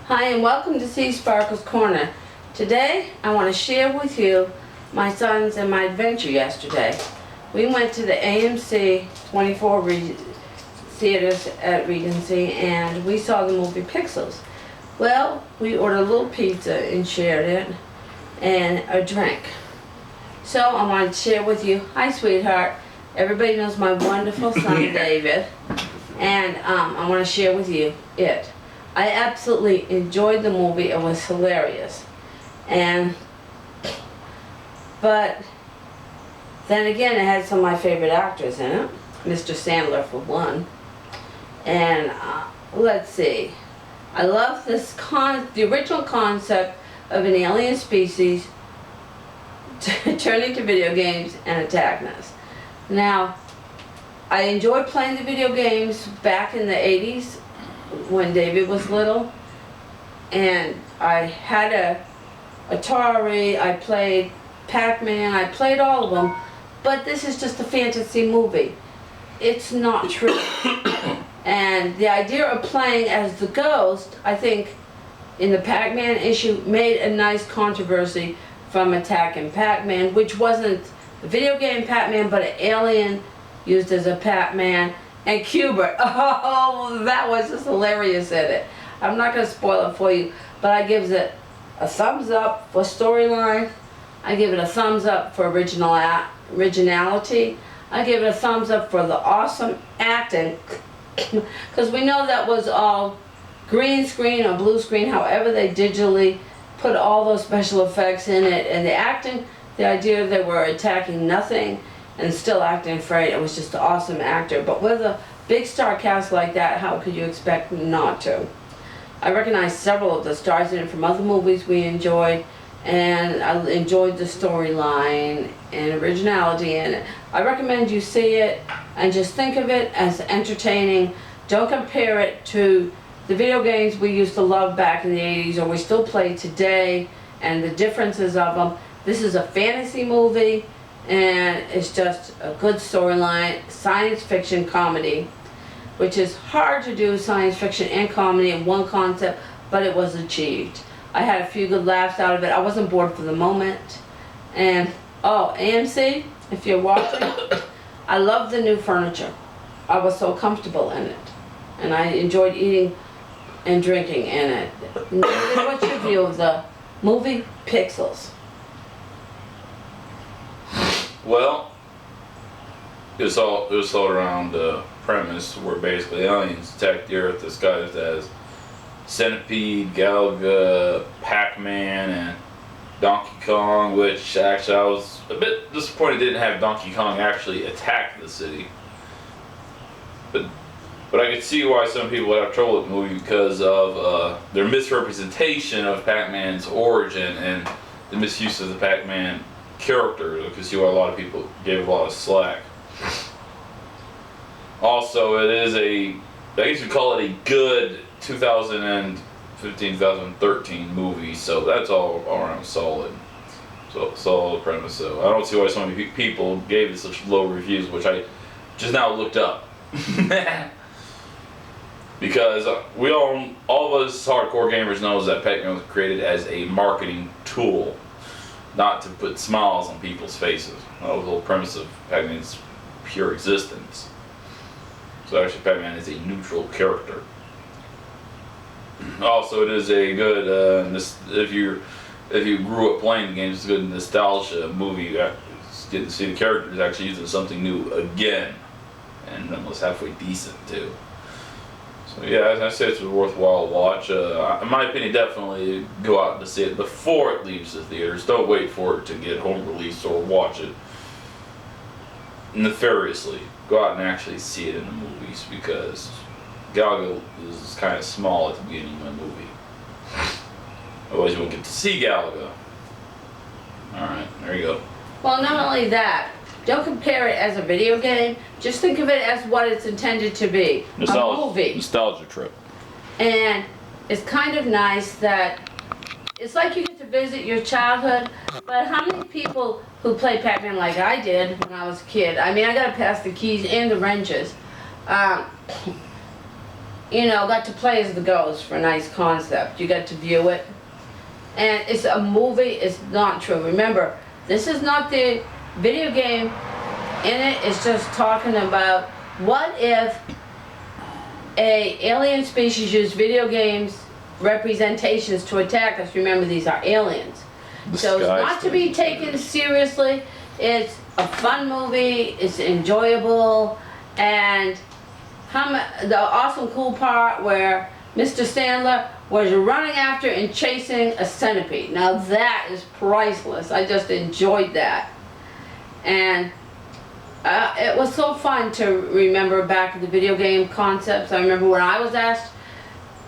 Hi and welcome to Seasparkles Corner. Today I want to share with you my sons and my adventure yesterday. We went to the AMC 24 theaters at Regency and we saw the movie Pixels. Well, we ordered a little pizza and shared it and a drink. So I wanted to share with you, hi sweetheart, everybody knows my wonderful son David, and I want to share with you it. I absolutely enjoyed the movie. It was hilarious. But then again, it had some of my favorite actors in it. Mr. Sandler for one. And let's see. I love the original concept of an alien species turning to video games and attacking us. Now, I enjoyed playing the video games back in the 80s when David was little, and I had a Atari, I played Pac-Man, I played all of them, but this is just a fantasy movie. It's not true. And the idea of playing as the ghost, I think, in the Pac-Man issue, made a nice controversy from attacking Pac-Man, which wasn't a video game Pac-Man, but an alien used as a Pac-Man. And Cubert, oh, that was just hilarious in it. I'm not going to spoil it for you, but I give it a thumbs up for storyline. I give it a thumbs up for originality. I give it a thumbs up for the awesome acting, because we know that was all green screen or blue screen, however they digitally put all those special effects in it. And the acting, the idea they were attacking nothing and still acting afraid, it was just an awesome actor. But with a big star cast like that, how could you expect not to? I recognize several of the stars in it from other movies we enjoyed, and I enjoyed the storyline and originality in it. I recommend you see it and just think of it as entertaining. Don't compare it to the video games we used to love back in the 80s or we still play today and the differences of them. This is a fantasy movie, and it's just a good storyline, science fiction comedy, which is hard to do science fiction and comedy in one concept, but it was achieved. I had a few good laughs out of it. I wasn't bored for the moment. And oh, AMC, if you're watching, I love the new furniture. I was so comfortable in it, and I enjoyed eating and drinking in it. What's your view of the movie Pixels? Well, it was all around the premise where basically aliens attack the Earth disguised as Centipede, Galaga, Pac-Man, and Donkey Kong, which actually I was a bit disappointed didn't have Donkey Kong actually attack the city. But I could see why some people would have trouble with the movie because of their misrepresentation of Pac-Man's origin and the misuse of the Pac-Man character. I could see why a lot of people gave a lot of slack. Also, it is I guess you'd call it a good 2015-2013 movie, so that's all around solid. So solid premise. So I don't see why so many people gave it such low reviews, which I just now looked up. Because all of us hardcore gamers knows that Pac-Man was created as a marketing tool, not to put smiles on people's faces. That was the whole premise of Pac-Man's pure existence. So actually Pac-Man is a neutral character. Also, it is a good, if you grew up playing the games, it's a good nostalgia movie. It's getting to see the characters actually using something new again, and almost halfway decent too. So yeah, as I said, it's a worthwhile watch. In my opinion, definitely go out to see it before it leaves the theaters. Don't wait for it to get home released or watch it nefariously. Go out and actually see it in the movies, because Galaga is kind of small at the beginning of the movie. Otherwise you won't get to see Galaga. Alright, there you go. Well, not only that, don't compare it as a video game. Just think of it as what it's intended to be. A movie. Nostalgia trip. And it's kind of nice that it's like you get to visit your childhood, but how many people who play Pac-Man like I did when I was a kid, I mean, I got to pass the keys and the wrenches. you know, got to play as the ghost for a nice concept. You got to view it. And it's a movie, it's not true. Remember, this is not the video game in it, it's just talking about what if a alien species used video games representations to attack us. Remember, these are aliens. So it's not to be taken seriously. It's a fun movie, it's enjoyable, and the awesome cool part where Mr. Sandler was running after and chasing a centipede. Now that is priceless. I just enjoyed that. And it was so fun to remember back the video game concepts. I remember when I was asked,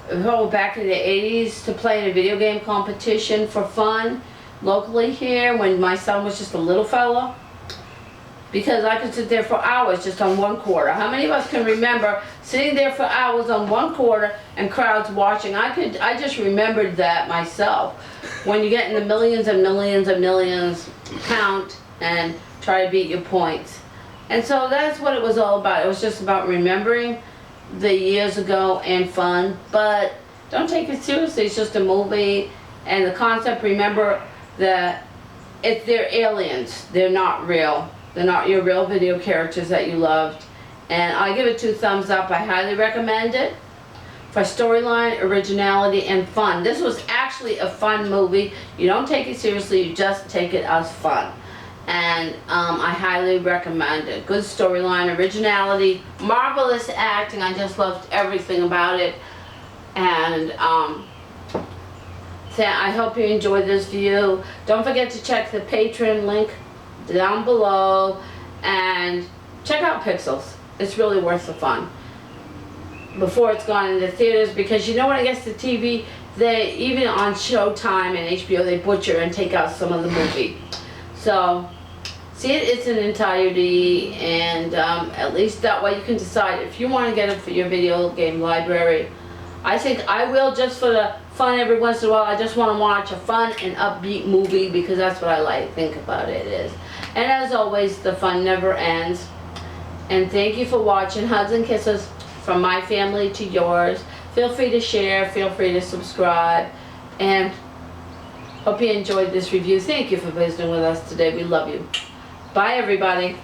back in the 80s, to play in a video game competition for fun locally here when my son was just a little fella. Because I could sit there for hours just on one quarter. How many of us can remember sitting there for hours on one quarter and crowds watching? I just remembered that myself. When you get in the millions and millions and millions, count and try to beat your points. And so that's what it was all about. It was just about remembering the years ago and fun, but don't take it seriously. It's just a movie, and the concept, remember that if they're aliens, they're not real. They're not your real video characters that you loved. And I give it 2 thumbs up. I highly recommend it for storyline, originality, and fun. This was actually a fun movie. You don't take it seriously, you just take it as fun. And I highly recommend it. Good storyline, originality, marvelous acting. I just loved everything about it. And I hope you enjoyed this view. Don't forget to check the Pateron link down below and check out Pixels. It's really worth the fun before it's gone into theaters, because you know when it gets to TV, they even on Showtime and HBO they butcher and take out some of the movie. So see it, it's an entirety, and at least that way you can decide if you want to get it for your video game library. I think I will, just for the fun every once in a while. I just want to watch a fun and upbeat movie because that's what I like, think about it is. And as always, the fun never ends. And thank you for watching. Hugs and kisses from my family to yours. Feel free to share, feel free to subscribe, and hope you enjoyed this review. Thank you for visiting with us today. We love you. Bye everybody.